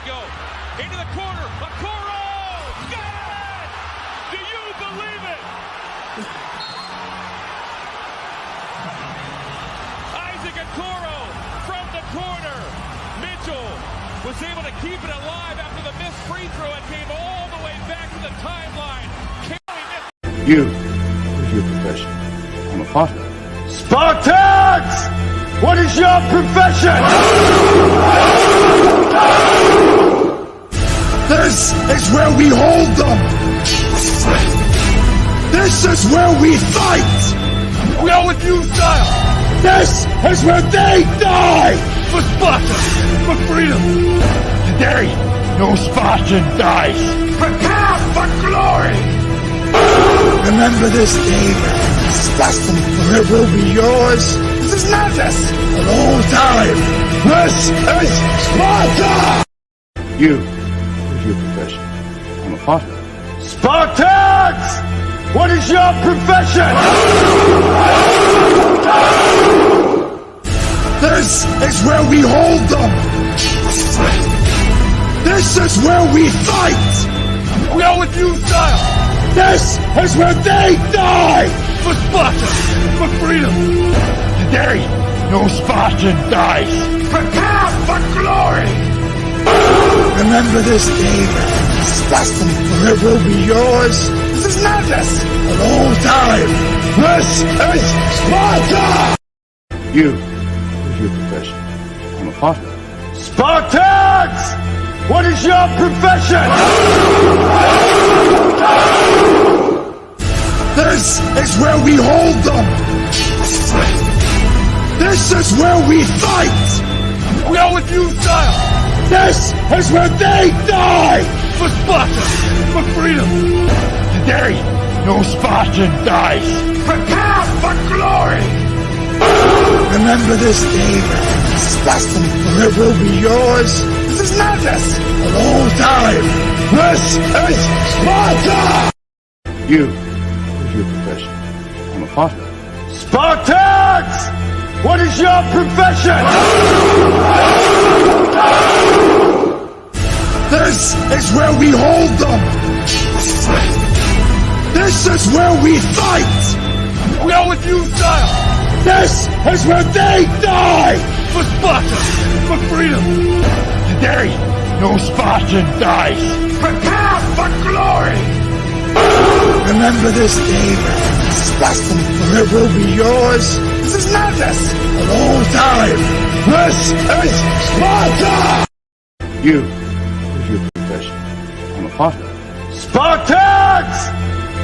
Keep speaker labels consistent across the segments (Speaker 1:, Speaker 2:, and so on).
Speaker 1: go. Into the corner. Okoro! Got it! Do you believe it? Isaac Okoro from the corner. Mitchell was able to keep it alive after the missed free throw and came all the way back to the timeline.
Speaker 2: You, what is your profession? I'm a potter. Spartans! What is your profession? This is where we hold them. This is where we fight. We are with you, style. This is where they die. For Sparta, for freedom. Today, no Spartan dies. Prepare for glory. Remember this day, Spartan, for it will be yours. This is madness. A long time. This is Sparta. You, what is your profession? I'm a potter. Spartans! What is your profession? This is where we hold them. This is where we fight. We are with you, style. This is where they die. For Sparta, for freedom. Today, no Spartan dies. Prepare for glory. Remember this day, Spartan, for it will be yours. This is madness. A long time. This is Sparta. You, what is your profession? I'm a potter. Spartans! What is your profession? This is where we hold them. This is where we fight. We are with you, style. This is where they die. For Sparta, for freedom. Today, no Spartan dies. Prepare for glory. Remember this day, Spartan, for it will be yours. This is madness. A long time. This is Sparta. You, what is your profession? I'm a potter. Spartans! What is your profession? This is where we hold them. This is where we fight. We are with you, style. This is where they die. For Sparta, for freedom. Today, no Spartan dies. Prepare for glory. Remember this day, Spartan, for it will be yours. This is madness. A long time. This is Sparta. You, what is your profession? I'm a potter. Spartans!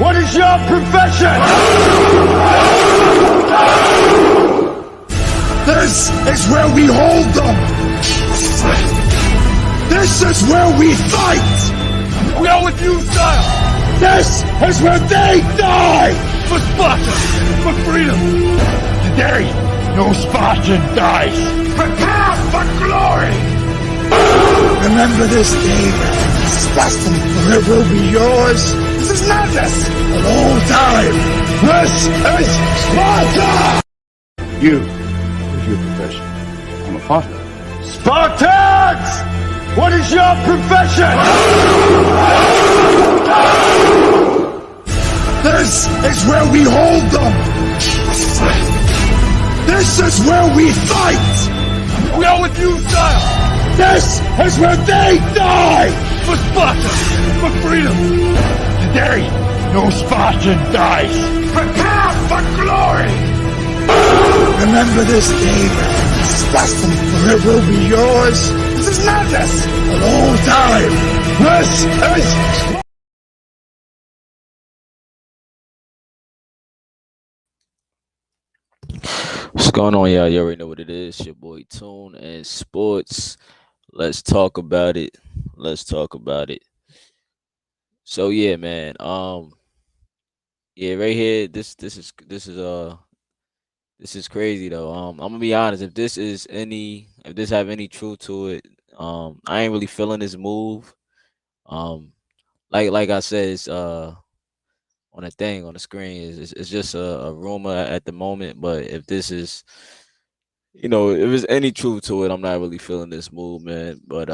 Speaker 2: What is your profession? This is where we hold them. This is where we fight. We are with you, style. This is where they die. For Sparta, for freedom. Today, no Spartan dies. Prepare for glory. Remember this day, Spartan, for it will be yours. This is madness. A long time. This is Sparta. You, what is your profession? I'm a potter. Spartans! What is your profession? This is where we hold them. This is where we fight. We are with you, style. This is where they die. For Sparta, for freedom. Today, no Spartan dies. Prepare for glory. Remember this day, Spartan, for it will be yours. This is madness. A long time. This is...
Speaker 3: What's going on, y'all? You already know what it is. Your boy Tunensports. Let's talk about it. Let's talk about it. So yeah, man. Yeah, right here. This is crazy though. I'm gonna be honest. If this have any truth to it, I ain't really feeling this move. Like I said, it's on the screen, it's just a rumor at the moment. But if this is if there's any truth to it, I'm not really feeling this move, man. But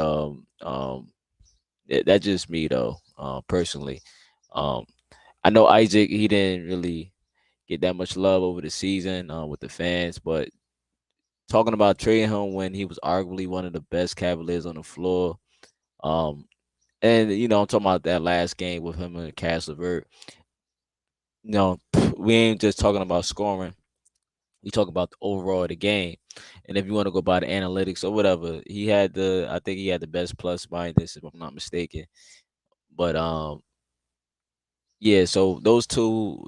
Speaker 3: that's just me though, personally. Um, I know Isaac, he didn't really get that much love over the season with the fans, but talking about trading him when he was arguably one of the best Cavaliers on the floor. Um, and I'm talking about that last game with him and Caris LeVert. We ain't just talking about scoring. We talk about the overall of the game. And if you want to go by the analytics or whatever, I think he had the best plus minus if I'm not mistaken. But yeah, so those two,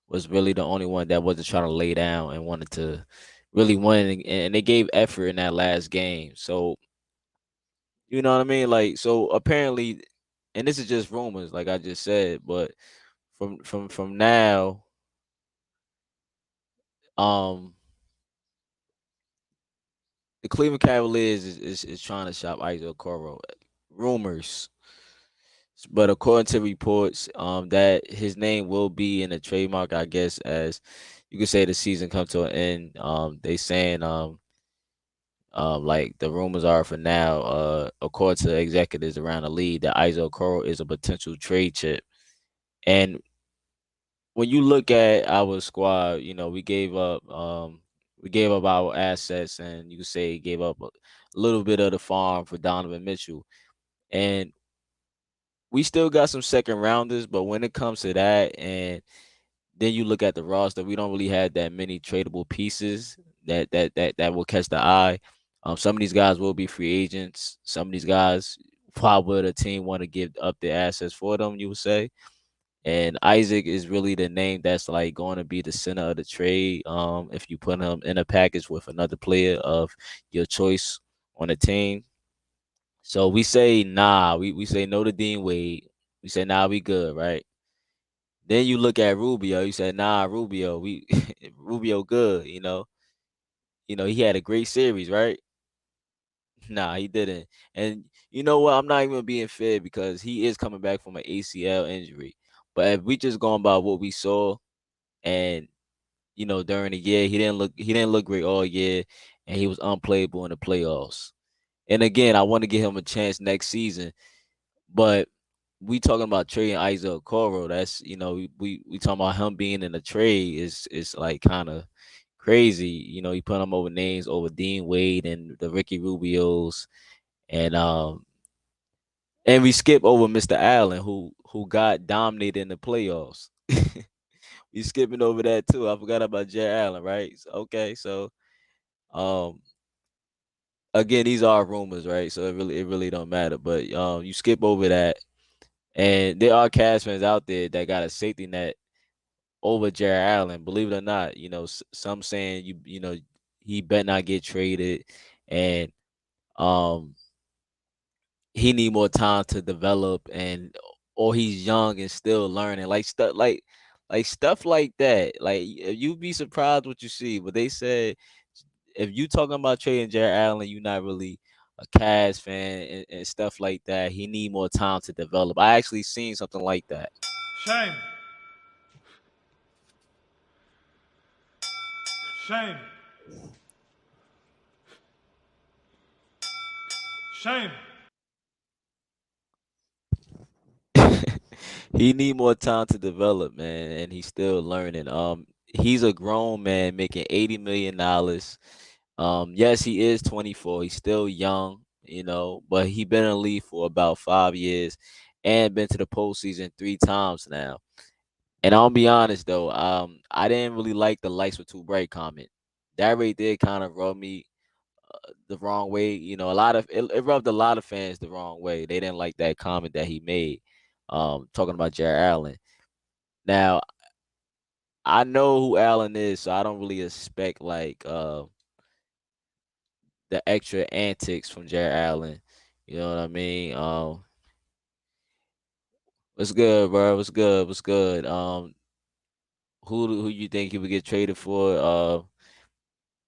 Speaker 3: was really the only one that wasn't trying to lay down and wanted to really win, and they gave effort in that last game. So you know what I mean? Like, so apparently, and this is just rumors, like I just said, but from now, um, the Cleveland Cavaliers is trying to shop Isaac Okoro. Rumors, but according to reports, that his name will be in the trademark, I guess, as you could say the season comes to an end. They saying like the rumors are for now, according to executives around the league, that Isaac Okoro is a potential trade chip. And when you look at our squad, we gave up our assets, and you could say gave up a little bit of the farm for Donovan Mitchell. And we still got some second rounders, but when it comes to that, and then you look at the roster, we don't really have that many tradable pieces that will catch the eye. Some of these guys will be free agents. Some of these guys, why would a team want to give up their assets for them, you would say? And Isaac is really the name that's like going to be the center of the trade. If you put him in a package with another player of your choice on the team. So we say nah. We say no to Dean Wade. We say nah, we good, right? Then you look at Rubio. You said nah, Rubio. We Rubio good. He had a great series, right? Nah, he didn't. And you know what? I'm not even being fair because he is coming back from an ACL injury. But if we just going by what we saw, and during the year, he didn't look great all year, and he was unplayable in the playoffs. And again, I want to give him a chance next season, but we talking about trading Isaac Okoro. That's we talking about him being in the trade is like kind of crazy. He put him over names over Dean Wade and the Ricky Rubios, and we skip over Mr. Allen who got dominated in the playoffs. We skipping over that too. I forgot about Jarrett Allen, right? Okay, so um again, these are rumors, right? So it really don't matter. But you skip over that, and there are Cavs fans out there that got a safety net over Jarrett Allen. Believe it or not, some saying he better not get traded, and um he need more time to develop, and or he's young and still learning, like stuff like that. Like you'd be surprised what you see. But they said if you talking about trading Jarrett Allen, you're not really a Cavs fan and stuff like that. He need more time to develop. I actually seen something like that.
Speaker 4: Shame. Shame. Shame.
Speaker 3: He need more time to develop, man, and he's still learning. He's a grown man making $80 million. Yes, he is 24. He's still young, but he been in the league for about 5 years and been to the postseason 3 times now. And I'll be honest though, I didn't really like the lights were too bright comment. That right there kind of rubbed me the wrong way. It rubbed a lot of fans the wrong way. They didn't like that comment that he made, talking about Jarrett Allen. Now I know who Allen is, so I don't really expect like the extra antics from Jarrett Allen. You know what I mean? What's good, bro? What's good? What's good? Who you think he would get traded for?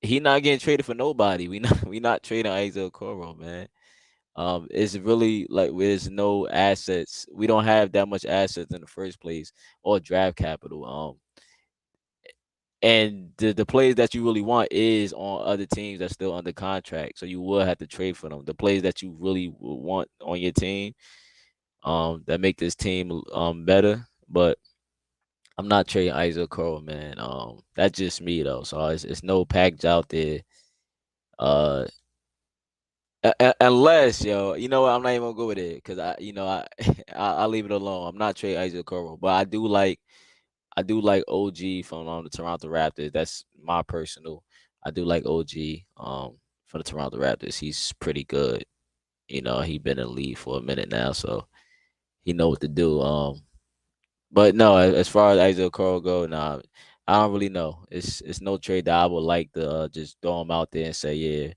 Speaker 3: He not getting traded for nobody. We not trading Isaac Okoro, man. It's really like there's no assets. We don't have that much assets in the first place or draft capital. And the players that you really want is on other teams that's still under contract. So you will have to trade for them. The players that you really want on your team, that make this team better. But I'm not trading Isaac Okoro, man. That's just me though. So it's no package out there. Uh, unless you know what, I'm not even gonna go with it because I'll leave it alone. I'm not trading Isaac Okoro, but I do like OG from the Toronto Raptors. That's my personal. I do like OG for the Toronto Raptors. He's pretty good. You know, he been in the league for a minute now, so he know what to do. But no, as far as Isaac Okoro go, nah, I don't really know. It's no trade that I would like to just throw him out there and say yeah.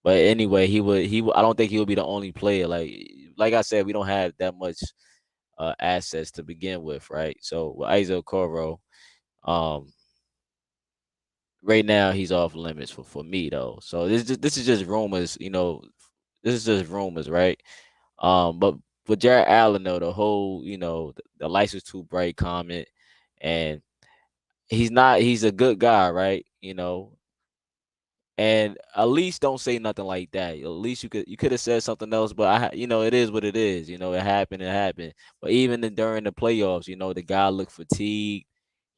Speaker 3: But anyway, I don't think he would be the only player. Like I said, we don't have that much assets to begin with, right? So with Isaac Okoro, um, right now he's off limits for me though. So this is just rumors, you know. This is just rumors, right? But with Jarrett Allen though, the whole the license too bright comment, and he's a good guy, right? And at least don't say nothing like that. At least you could have said something else, but it is what it is. It happened, it happened. But even during the playoffs, the guy looked fatigued.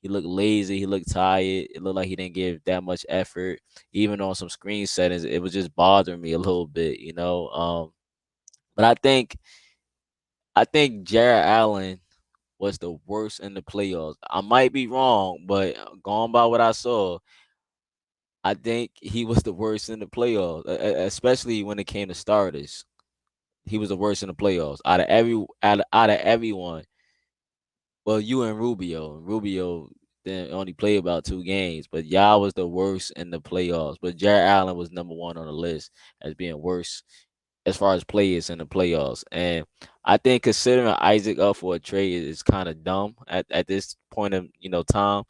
Speaker 3: He looked lazy. He looked tired. It looked like he didn't give that much effort. Even on some screen settings, it was just bothering me a little bit. But I think Jarrett Allen was the worst in the playoffs. I might be wrong, but going by what I saw, I think he was the worst in the playoffs, especially when it came to starters. He was the worst in the playoffs out of everyone. Well, you and Rubio. Rubio then only played about 2 games, but y'all was the worst in the playoffs. But Jarrett Allen was number one on the list as being worse as far as players in the playoffs. And I think considering Isaac up for a trade is kind of dumb at this point of time.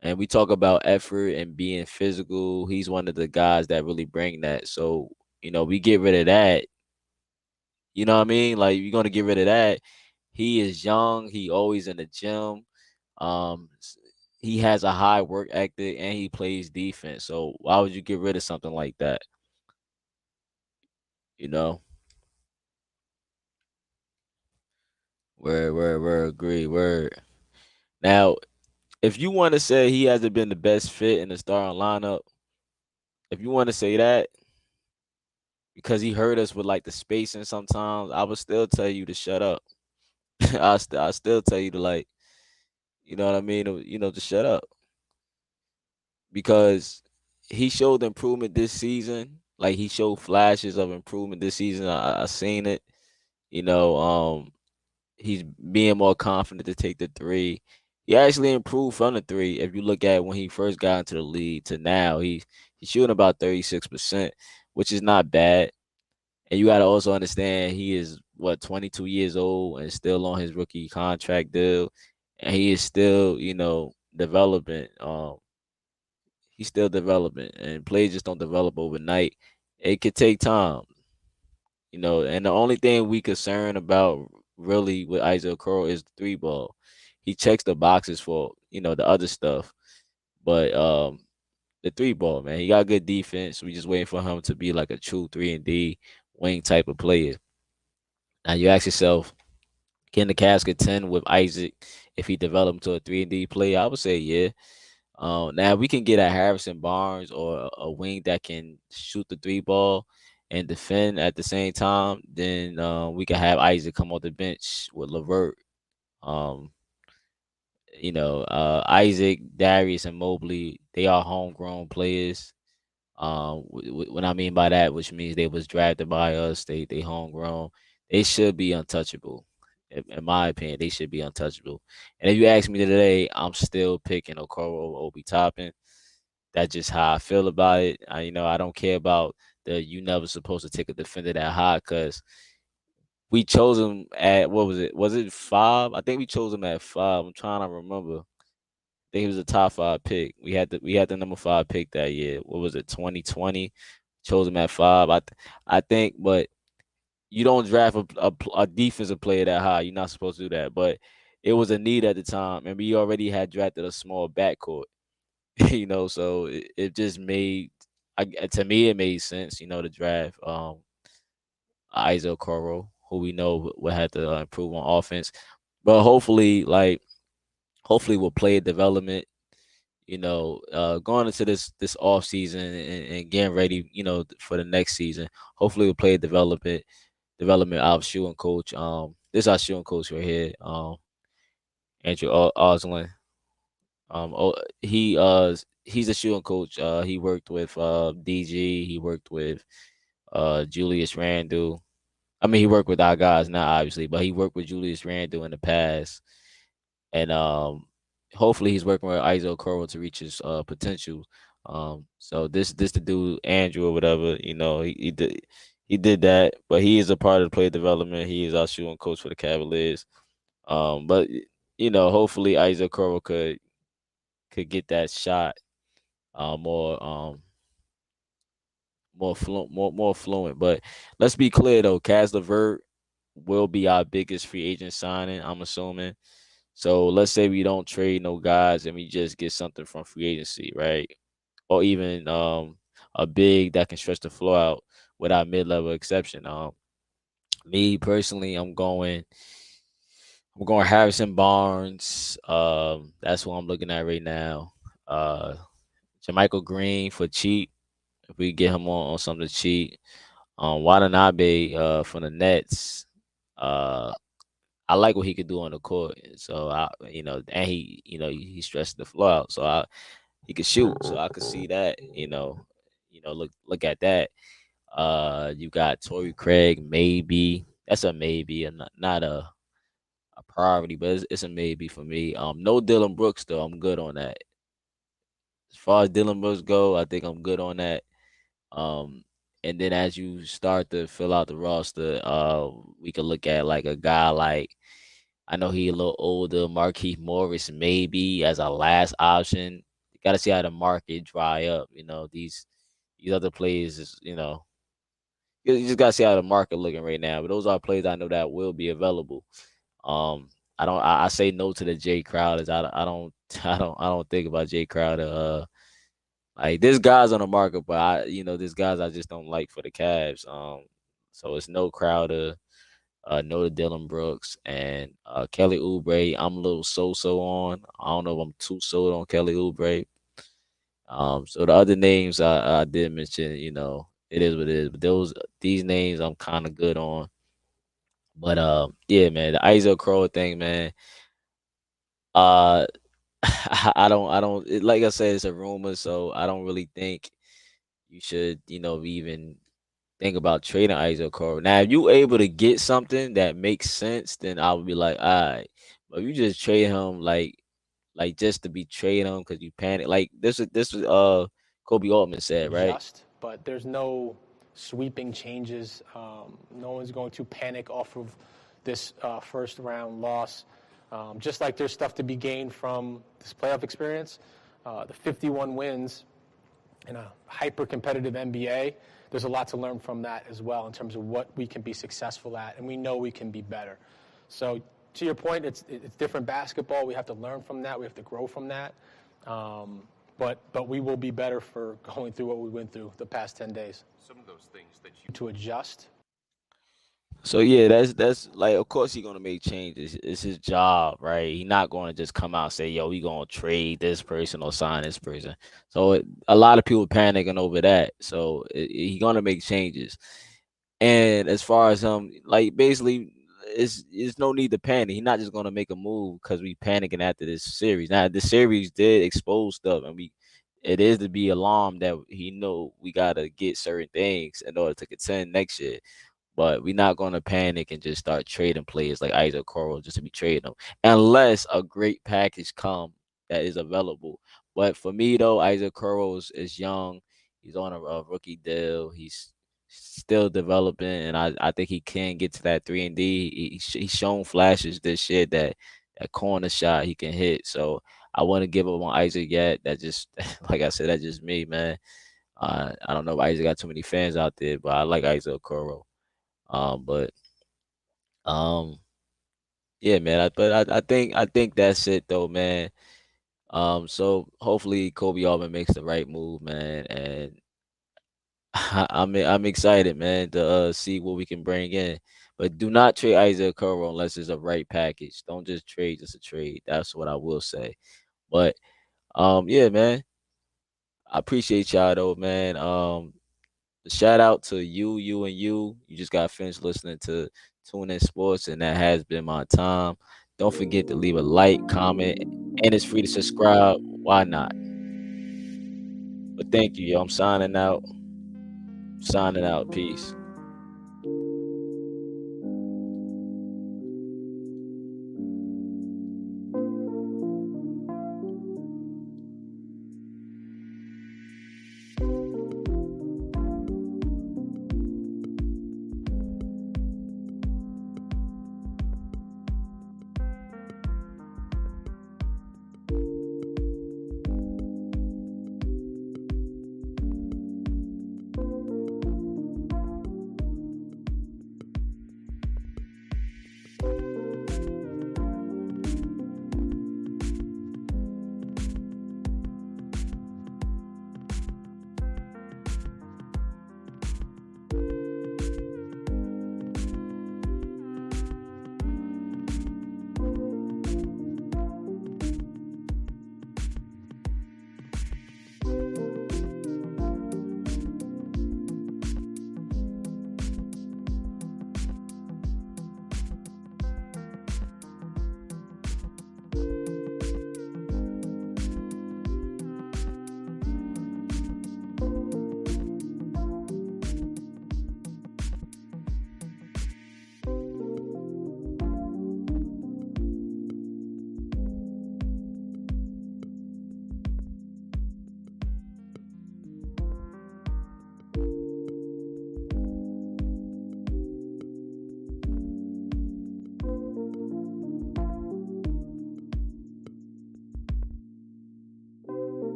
Speaker 3: And we talk about effort and being physical. He's one of the guys that really bring that. So we get rid of that. You know what I mean? Like you're gonna get rid of that. He is young. He always in the gym. He has a high work ethic and he plays defense. So why would you get rid of something like that? You know, word, agree, word. Now, if you want to say he hasn't been the best fit in the starting lineup, if you want to say that because he hurt us with like the spacing sometimes, I would still tell you to shut up. I still tell you to like, you know what I mean, to shut up because he showed improvement this season. Like he showed flashes of improvement this season. I seen it. You know, he's being more confident to take the three. He actually improved from the three. If you look at when he first got into the league to now, he's shooting about 36%, which is not bad. And you got to also understand he is 22 years old and still on his rookie contract deal, and he is still developing. He's still developing, and players just don't develop overnight. It could take time. And the only thing we concerned about really with Isaac Okoro is the three ball. He checks the boxes for the other stuff, but the three ball, man, he got good defense. We just waiting for him to be like a true 3-and-D wing type of player. Now you ask yourself, can the Cavs contend with Isaac if he developed to a 3-and-D player? I would say yeah. Now we can get a Harrison Barnes or a wing that can shoot the three ball and defend at the same time. Then we can have Isaac come off the bench with LeVert. Um, Isaac, Darius, and Mobley, they are homegrown players. What I mean by that, which means they was drafted by us, they homegrown. They should be untouchable. In my opinion, they should be untouchable. And if you ask me today, I'm still picking Okoro over Obi Toppin. That's just how I feel about it. I don't care about you never supposed to take a defender that high because we chose him at what was it? Was it 5? I think we chose him at 5. I'm trying to remember. I think he was a top 5 pick. We had the number 5 pick that year. What was it? 2020. Chose him at 5. I think, but you don't draft a defensive player that high. You're not supposed to do that. But it was a need at the time, and we already had drafted a small backcourt. So it just made to me it made sense, to draft Isaac Okoro, who we know will have to improve on offense, but hopefully we'll play development. Going into this off season and getting ready, for the next season. Hopefully we'll play development out of shooting coach. This is our shooting coach right here, Andrew Oslin. He's a shooting coach. He worked with DG. He worked with Julius Randle. I mean, he worked with our guys now, obviously, but he worked with Julius Randle in the past, and hopefully he's working with Isaac Okoro to reach his potential. So this the dude Andrew or whatever, he did that, but he is a part of the player development. He is our shooting coach for the Cavaliers. But hopefully Isaac Okoro could get that shot more more fluent. But let's be clear though, LeVert will be our biggest free agent signing, I'm assuming. So let's say we don't trade no guys and we just get something from free agency, right? Or even a big that can stretch the floor out without mid-level exception. Me personally, I'm going Harrison Barnes. That's what I'm looking at right now. Jermichael Green for cheap. If we get him on something cheap. Watanabe from the Nets. I like what he could do on the court. So and he stretched the floor out. So he could shoot. So I could see that. Look at that. You got Torrey Craig, maybe. That's a maybe, and not a priority, but it's a maybe for me. No Dillon Brooks though. I'm good on that. As far as Dillon Brooks go, I think I'm good on that. Um, and then as you start to fill out the roster, we could look at like a guy like I know he a little older, Marquise Morris maybe as a last option. You got to see how the market dry up. These other players is you just got to see how the market looking right now. But those are players I know that will be available. I say no to the Jay Crowders. I don't I don't think about Jay Crowder. Like there's guys on the market, but there's guys I just don't like for the Cavs. So it's no Crowder, no to Dillon Brooks and Kelly Oubre. I'm a little so on. I don't know if I'm too sold on Kelly Oubre. So the other names I did mention, it is what it is. But these names I'm kind of good on. But yeah, man, the Isaac Crow thing, man. Uh, like I said, it's a rumor, so I don't really think you should, even think about trading Isaac Okoro. Now, if you able to get something that makes sense, then I would be like, all right. But if you just trade him like just to be trading him because you panic, like this was Kobe Altman said, right?
Speaker 5: But there's no sweeping changes. No one's going to panic off of this first round loss. Just like there's stuff to be gained from this playoff experience, the 51 wins in a hyper-competitive NBA, there's a lot to learn from that as well in terms of what we can be successful at, and we know we can be better. So to your point, it's different basketball. We have to learn from that. We have to grow from that. But we will be better for going through what we went through the past 10 days.
Speaker 6: Some of those things that you
Speaker 5: to adjust.
Speaker 3: So yeah, that's like, of course he's gonna make changes. It's his job, right? He's not gonna just come out and say, "Yo, we gonna trade this person or sign this person." So a lot of people panicking over that. So he's gonna make changes. And as far as like basically, it's no need to panic. He's not just gonna make a move because we panicking after this series. Now the series did expose stuff, and it is to be alarmed that he know we gotta get certain things in order to contend next year. But we're not gonna panic and just start trading players like Isaac Okoro just to be trading them, unless a great package come that is available. But for me though, Isaac Okoro is young. He's on a rookie deal. He's still developing, and I think he can get to that 3-and-D. He's shown flashes this year that corner shot he can hit. So I want to give up on Isaac yet. That just like I said, that's just me, man. I don't know if Isaac got too many fans out there, but I like Isaac Okoro. But yeah, man. I think that's it though, man. So hopefully Kobe Altman makes the right move, man, and I'm excited, man, to see what we can bring in. But do not trade Isaac Okoro unless it's a right package. Don't just trade just a trade. That's what I will say. But yeah, man, I appreciate y'all though, man. Shout out to you and you. You just got finished listening to Tunensports, and that has been my time. Don't forget to leave a like, comment, and it's free to subscribe. Why not? But thank you, yo. I'm signing out. Signing out. Peace.